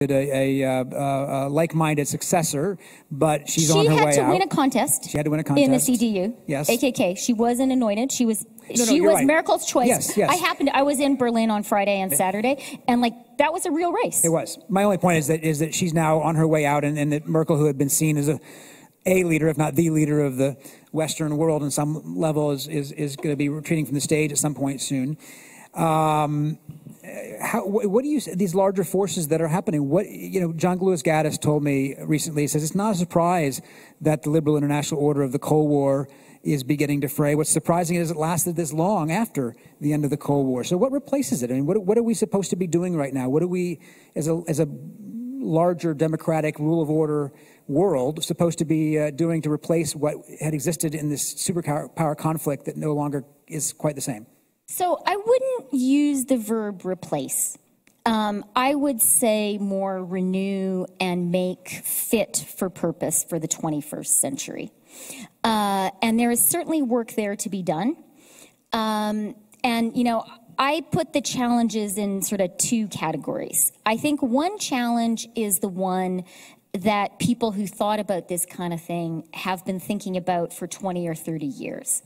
a like-minded successor, but she's on her way out. She had to win a contest. She had to win a contest in the CDU. Yes. AKK. She wasn't anointed. She was. She was right. Merkel's choice. Yes, yes. I was in Berlin on Friday and Saturday, and that was a real race. It was. My only point is that she's now on her way out, and that Merkel, who had been seen as a leader, if not the leader of the Western world on some level, is going to be retreating from the stage at some point soon. What do you these larger forces that are happening? John Lewis Gaddis told me recently. He says it's not a surprise that the liberal international order of the Cold War is beginning to fray. What's surprising is it lasted this long after the end of the Cold War. So what replaces it? I mean, what are we supposed to be doing right now? What are we, as a larger democratic rule of order world, supposed to be doing to replace what had existed in this superpower conflict that no longer is quite the same? So I wouldn't use the verb replace. I would say more renew and make fit for purpose for the 21st century. And there is certainly work there to be done. I put the challenges in sort of two categories. I think one challenge is the one that people who thought about this kind of thing have been thinking about for 20 or 30 years.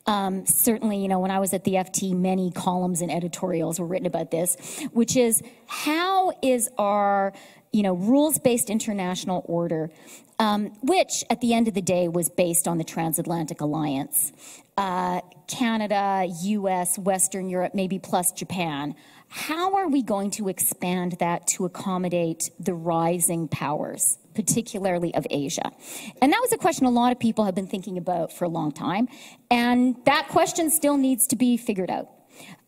Certainly, when I was at the FT, many columns and editorials were written about this, which is how is our, rules-based international order, which at the end of the day was based on the transatlantic alliance, Canada, US, Western Europe, maybe plus Japan. How are we going to expand that to accommodate the rising powers, particularly of Asia? And that was a question a lot of people have been thinking about for a long time, and that question still needs to be figured out.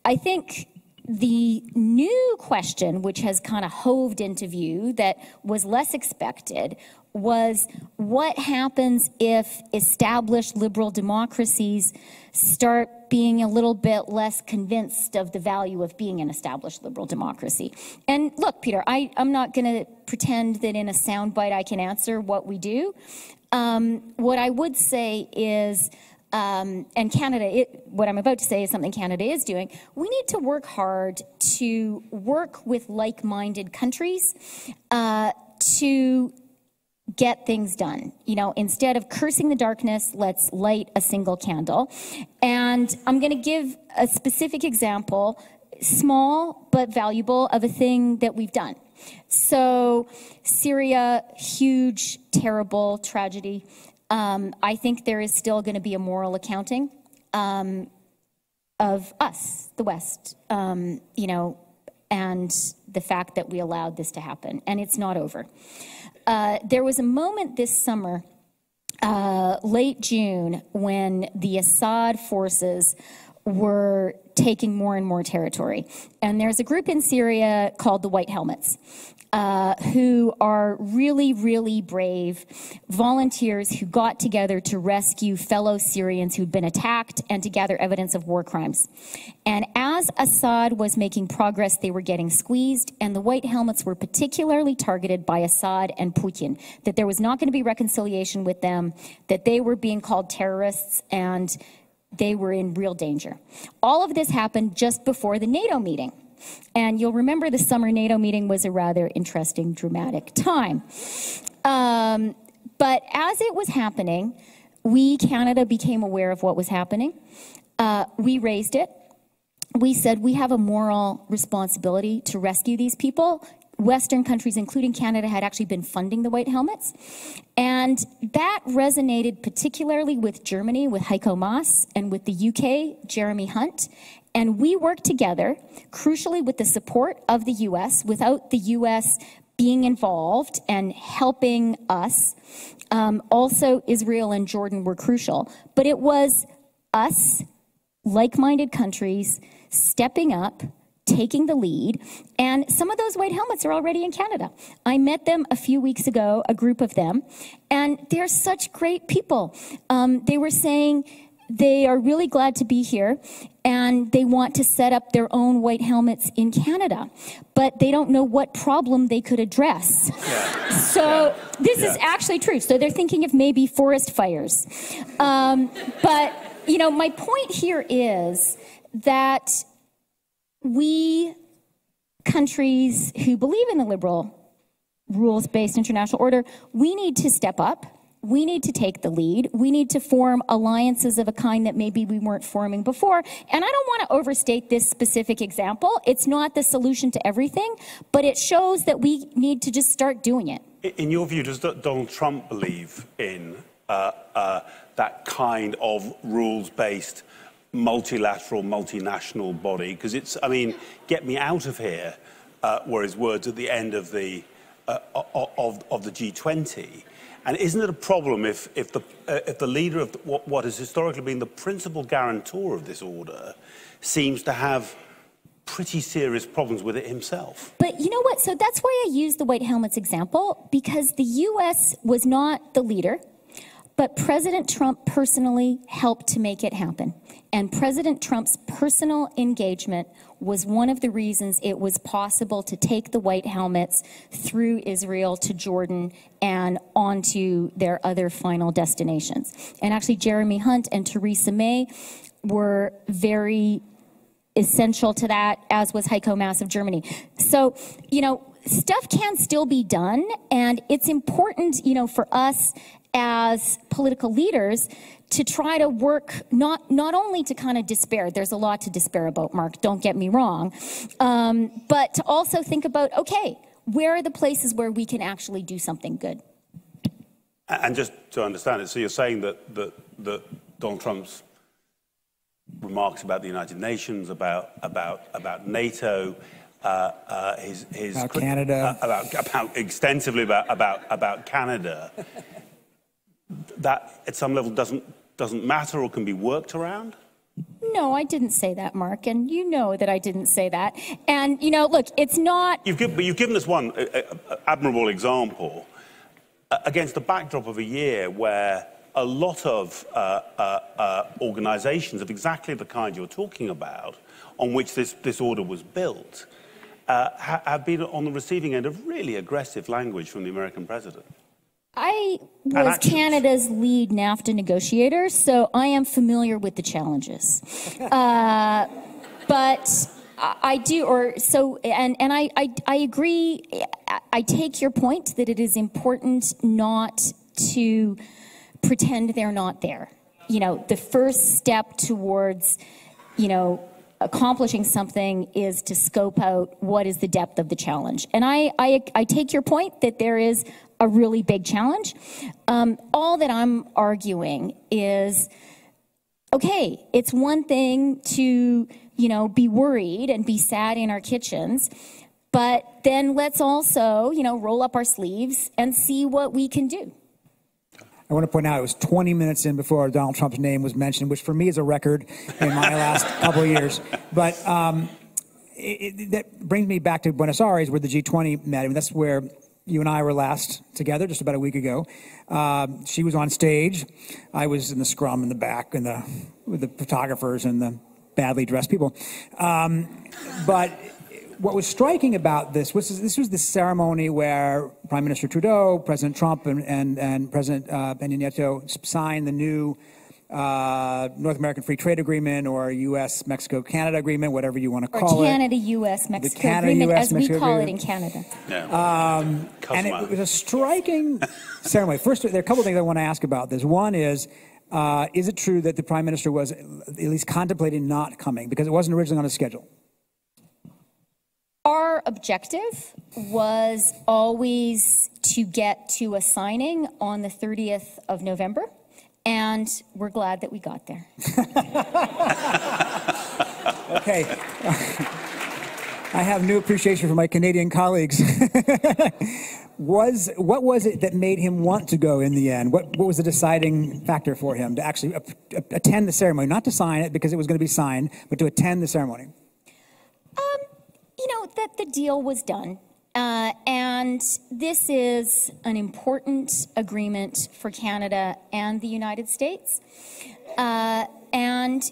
I think the new question, which has kind of hoved into view that was less expected, was what happens if established liberal democracies start being a little bit less convinced of the value of being an established liberal democracy. And look, Peter, I'm not going to pretend that in a soundbite I can answer what we do. What I would say is, and Canada, what I'm about to say is something Canada is doing, we need to work hard to work with like-minded countries to get things done. Instead of cursing the darkness, let's light a single candle. And I'm going to give a specific example, small but valuable, of a thing that we've done. So Syria, huge, terrible tragedy. I think there is still going to be a moral accounting of us, the West, and the fact that we allowed this to happen. And it's not over. There was a moment this summer, late June, when the Assad forces were taking more and more territory. And there's a group in Syria called the White Helmets, who are really, really brave volunteers who got together to rescue fellow Syrians who'd been attacked and to gather evidence of war crimes. And as Assad was making progress, they were getting squeezed, and the White Helmets were particularly targeted by Assad and Putin, that there was not going to be reconciliation with them, that they were being called terrorists, and they were in real danger. All of this happened just before the NATO meeting. And you'll remember the summer NATO meeting was a rather interesting, dramatic time. But as it was happening, Canada, became aware of what was happening. We raised it. We said we have a moral responsibility to rescue these people. Western countries, including Canada, had actually been funding the White Helmets. And that resonated particularly with Germany, with Heiko Maas, and with the UK, Jeremy Hunt. And we worked together, crucially with the support of the US, without the US being involved and helping us. Also, Israel and Jordan were crucial. But it was us, like-minded countries, stepping up, taking the lead, and some of those White Helmets are already in Canada. I met them a few weeks ago, a group of them, and they're such great people. They were saying they are really glad to be here, and they want to set up their own White Helmets in Canada, but they don't know what problem they could address. Yeah. So this is actually true. So they're thinking of maybe forest fires. But, my point here is that we, countries who believe in the liberal rules-based international order, we need to step up. We need to take the lead. We need to form alliances of a kind that maybe we weren't forming before. And I don't want to overstate this specific example. It's not the solution to everything, but it shows that we need to just start doing it. In your view, does Donald Trump believe in that kind of rules-based, multilateral, multinational body? Because it's, I mean, get me out of here were his words at the end of the G20. And isn't it a problem if the leader of what has historically been the principal guarantor of this order seems to have pretty serious problems with it himself? But you know what? So that's why I use the White Helmets example, because the U.S. was not the leader, but President Trump personally helped to make it happen. And President Trump's personal engagement was one of the reasons it was possible to take the White Helmets through Israel to Jordan and onto their other final destinations. And actually, Jeremy Hunt and Theresa May were very essential to that, as was Heiko Maas of Germany. So, you know, stuff can still be done, and it's important, you know, for us as political leaders to try to work not only to kind of despair. There's a lot to despair about, Mark, don't get me wrong, but to also think about, okay, where are the places where we can actually do something good? And just to understand it, so you're saying that Donald Trump's remarks about the United Nations, about NATO, about Canada, about extensively about Canada, that at some level doesn't matter or can be worked around? No, I didn't say that, Mark, and you know that I didn't say that. And, you know, look, it's not... You've given us one admirable example against the backdrop of a year where a lot of organisations of exactly the kind you're talking about, on which this order was built, have been on the receiving end of really aggressive language from the American president. I was Canada's lead NAFTA negotiator, so I am familiar with the challenges. But I do, and I agree. I take your point that it is important not to pretend they're not there. You know, the first step towards, you know, accomplishing something is to scope out what is the depth of the challenge. And I take your point that there is a really big challenge. All that I'm arguing is, okay, it's one thing to, you know, be worried and be sad in our kitchens, but then let's also, you know, roll up our sleeves and see what we can do. I want to point out it was 20 minutes in before Donald Trump's name was mentioned, which for me is a record in my last couple of years. But that brings me back to Buenos Aires, where the G20 met. I mean, that's where you and I were last together, just about a week ago. She was on stage. I was in the scrum in the back, with the photographers and the badly dressed people. But what was striking about this was the ceremony where Prime Minister Trudeau, President Trump, and President Peña Nieto signed the new North American Free Trade Agreement, or U.S.-Mexico-Canada Agreement, whatever you want to call it. Or Canada-U.S.-Mexico Agreement, as we call it in Canada. Yeah. And it was a striking ceremony. First, there are a couple of things I want to ask about this. One is it true that the Prime Minister was at least contemplating not coming, because it wasn't originally on his schedule? Our objective was always to get to a signing on the 30th of November, and we're glad that we got there. Okay. I have new appreciation for my Canadian colleagues. What was it that made him want to go in the end? What was the deciding factor for him to actually attend the ceremony? Not to sign it, because it was going to be signed, but to attend the ceremony. You know, that the deal was done. And this is an important agreement for Canada and the United States. And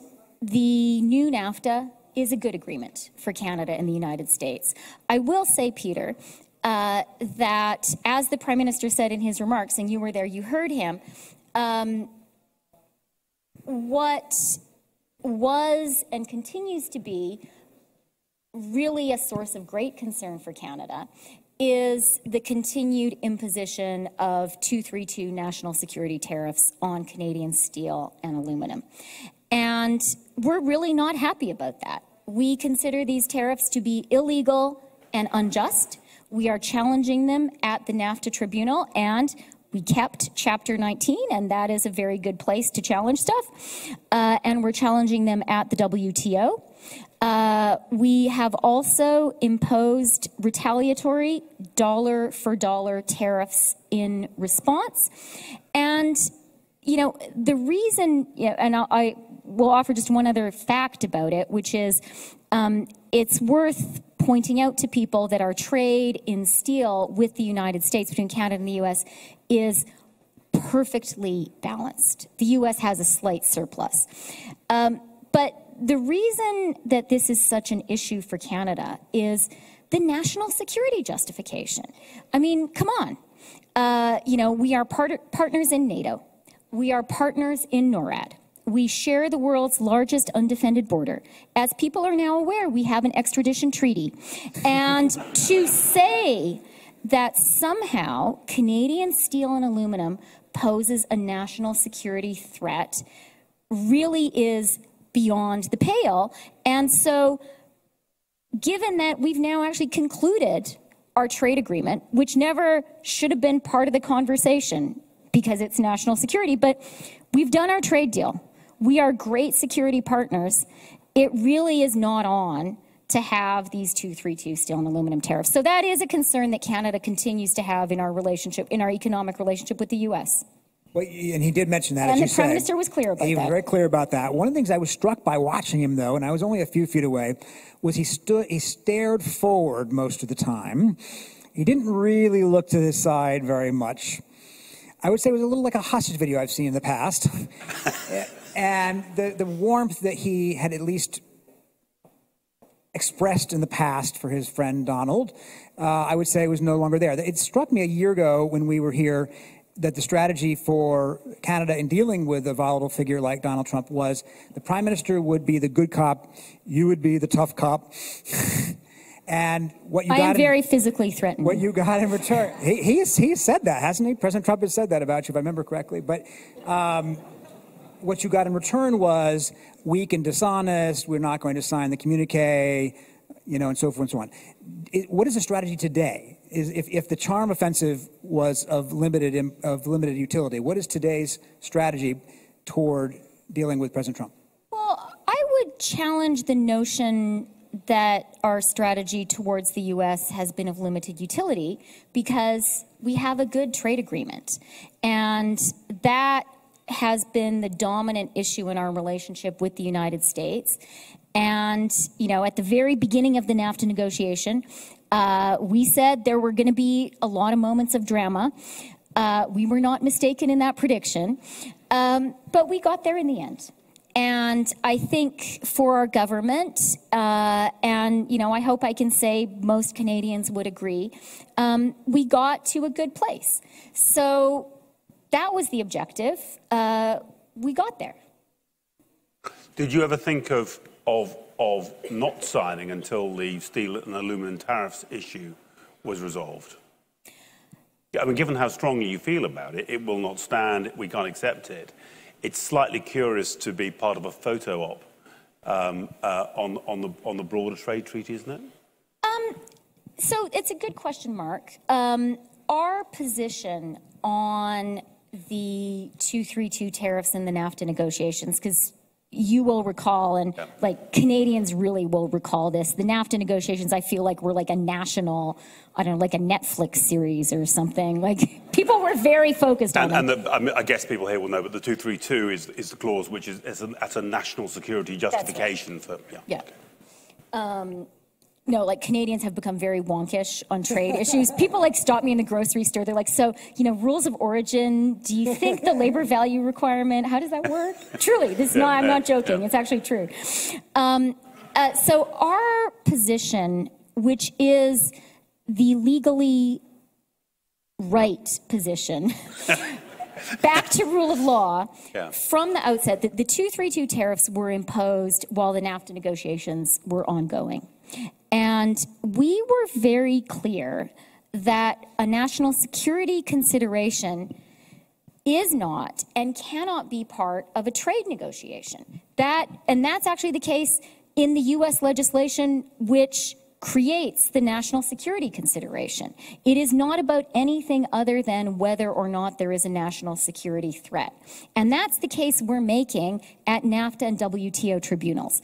the new NAFTA is a good agreement for Canada and the United States. I will say, Peter, that as the Prime Minister said in his remarks, and you were there, you heard him, what was and continues to be really a source of great concern for Canada is the continued imposition of 232 national security tariffs on Canadian steel and aluminum. And we're really not happy about that. We consider these tariffs to be illegal and unjust. We are challenging them at the NAFTA Tribunal, and we kept Chapter 19, and that is a very good place to challenge stuff. And we're challenging them at the WTO. We have also imposed retaliatory dollar-for-dollar tariffs in response. And, you know, the reason, and I will offer just one other fact about it, which is it's worth pointing out to people that our trade in steel with the United States, between Canada and the U.S., is perfectly balanced. The U.S. has a slight surplus. But the reason that this is such an issue for Canada is the national security justification. I mean, come on. You know, we are partners in NATO. We are partners in NORAD. We share the world's largest undefended border. As people are now aware, we have an extradition treaty. And to say that somehow Canadian steel and aluminum poses a national security threat really is beyond the pale. And so, given that we've now actually concluded our trade agreement, which never should have been part of the conversation because it's national security, but we've done our trade deal. We are great security partners. It really is not on to have these 232 steel and aluminum tariffs. So that is a concern that Canada continues to have in our relationship, in our economic relationship with the U.S. Well, and he did mention that, and as you the Prime said. Minister was clear about that. He was very clear about that. One of the things I was struck by watching him, though, and I was only a few feet away, was he stared forward most of the time. He didn't really look to his side very much. I would say it was a little like a hostage video I've seen in the past. And the warmth that he had at least expressed in the past for his friend Donald, I would say was no longer there. It struck me a year ago when we were here that the strategy for Canada in dealing with a volatile figure like Donald Trump was the Prime Minister would be the good cop, you would be the tough cop. And what you got, I am very physically threatened. What you got in return, he has said that, hasn't he? President Trump has said that about you, if I remember correctly. But what you got in return was weak and dishonest. We're not going to sign the communique, you know, and so forth and so on. What is the strategy today? If the charm offensive was of limited utility, what is today's strategy toward dealing with President Trump? Well, I would challenge the notion that our strategy towards the U.S. has been of limited utility because we have a good trade agreement. And that has been the dominant issue in our relationship with the United States. And, you know, at the very beginning of the NAFTA negotiation, we said there were going to be a lot of moments of drama. We were not mistaken in that prediction, but we got there in the end. And I think for our government, and, you know, I hope I can say most Canadians would agree, we got to a good place. So that was the objective. We got there. Did you ever think of not signing until the steel and aluminum tariffs issue was resolved? I mean, given how strongly you feel about it, it will not stand, we can't accept it. It's slightly curious to be part of a photo op on the broader trade treaty, isn't it? So it's a good question, Mark. Our position on the 232 tariffs in the NAFTA negotiations, because you will recall, and like Canadians really will recall this, the NAFTA negotiations, I feel like were like a national, I don't know, like a Netflix series or something. Like people were very focused on it. And I guess people here will know, but the 232 is the clause which is that's a national security justification for. Yeah. Okay. No, like Canadians have become very wonkish on trade issues. People like stop me in the grocery store. They're like, so, you know, rules of origin, do you think the labor value requirement, how does that work? Truly, this is I'm not joking. It's actually true. So our position, which is the legally right position, back to rule of law, from the outset, the 232 tariffs were imposed while the NAFTA negotiations were ongoing. And we were very clear that a national security consideration is not and cannot be part of a trade negotiation. And that's actually the case in the U.S. legislation which creates the national security consideration. It is not about anything other than whether or not there is a national security threat. And that's the case we're making at NAFTA and WTO tribunals.